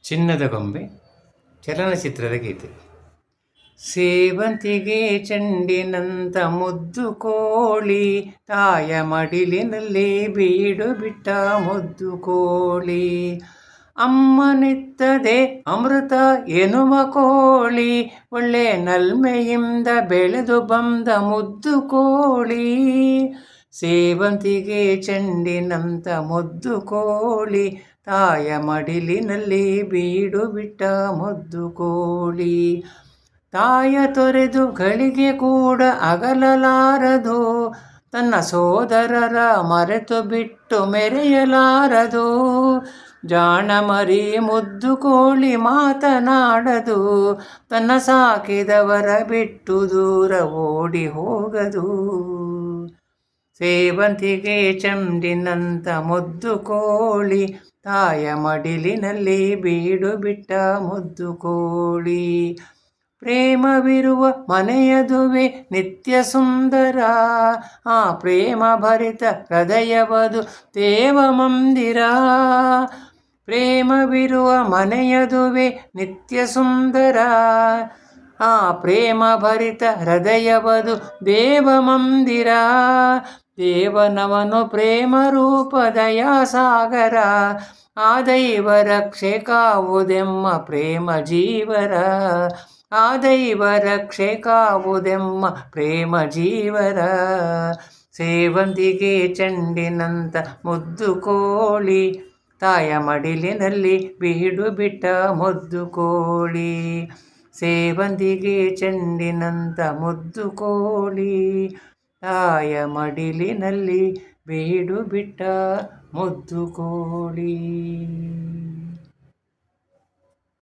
ಚಿನ್ನದ ಗೊಂಬೆ ಚಲನಚಿತ್ರದ ಗೀತೆ. ಸೇವಂತಿಗೆ ಚೆಂಡಿನಂತ ಮುದ್ದು ಕೋಳಿ, ತಾಯ ಮಡಿಲಿನಲ್ಲಿ ಬೀಡು ಬಿಟ್ಟ ಮುದ್ದು ಕೋಳಿ. ಅಮ್ಮನಿತ್ತದೆ ಅಮೃತ ಎನ್ನುವ ಕೋಳಿ, ಒಳ್ಳೆ ನಲ್ಮೆಯಿಂದ ಬೆಳೆದು ಬಂದ ಮುದ್ದು ಕೋಳಿ. ಸೇವಂತಿಗೆ ಚೆಂಡಿನಂತ ಮುದ್ದು ಕೋಳಿ, ತಾಯ ಮಡಿಲಿನಲ್ಲಿ ಬೀಡು ಬಿಟ್ಟ ಮುದ್ದು ಕೋಳಿ. ತಾಯ ತೊರೆದು ಗಳಿಗೆ ಕೂಡ ಅಗಲಲಾರದು, ತನ್ನ ಸೋದರರ ಮರೆತು ಬಿಟ್ಟು ಮೆರೆಯಲಾರದು. ಜಾಣ ಮರಿ ಮುದ್ದು ಕೋಳಿ ಮಾತನಾಡದು, ತನ್ನ ಸಾಕಿದವರ ಬಿಟ್ಟು ದೂರ ಓಡಿ ಹೋಗದು. ಸೇವಂತಿಗೆ ಚೆಂಡಿನಂತ ಮುದ್ದು ಕೋಳಿ, ತಾಯ ಮಡಿಲಿನಲ್ಲಿ ಬೀಡು ಬಿಟ್ಟ ಮುದ್ದು ಕೋಳಿ. ಪ್ರೇಮವಿರುವ ಮನೆಯದುವೆ ನಿತ್ಯ ಸುಂದರ, ಆ ಪ್ರೇಮ ಭರಿತ ಹೃದಯವದು ದೇವ ಮಂದಿರ. ಪ್ರೇಮವಿರುವ ಮನೆಯದುವೆ ನಿತ್ಯ ಸುಂದರ, ಆ ಪ್ರೇಮ ಭರಿತ ಹೃದಯವದು ದೇವ ಮಂದಿರ. ದೇವನವನು ಪ್ರೇಮ ರೂಪ ದಯಾ ಸಾಗರ, ಆ ದೈವ ರಕ್ಷೆ ಕಾವುದೆಮ್ಮ ಪ್ರೇಮ ಜೀವರ. ಆ ದೈವ ರಕ್ಷೆ ಕಾವುದೆಮ್ಮ ಪ್ರೇಮ ಜೀವರ. ಸೇವಂತಿಗೆ ಚೆಂಡಿನಂತ ಮುದ್ದು ಕೋಳಿ, ತಾಯ ಮಡಿಲಿನಲ್ಲಿ ಬೀಡು ಬಿಟ್ಟ ಮುದ್ದು ಕೋಳಿ. ಸೇವಂತಿಗೆ ಚೆಂಡಿನಂತ ಮುದ್ದು ಕೋಳಿ, ತಾಯ ಮಡಿಲಿನಲ್ಲಿ ಬೀಡು ಬಿಟ್ಟ ಮುದ್ದು ಕೋಳಿ.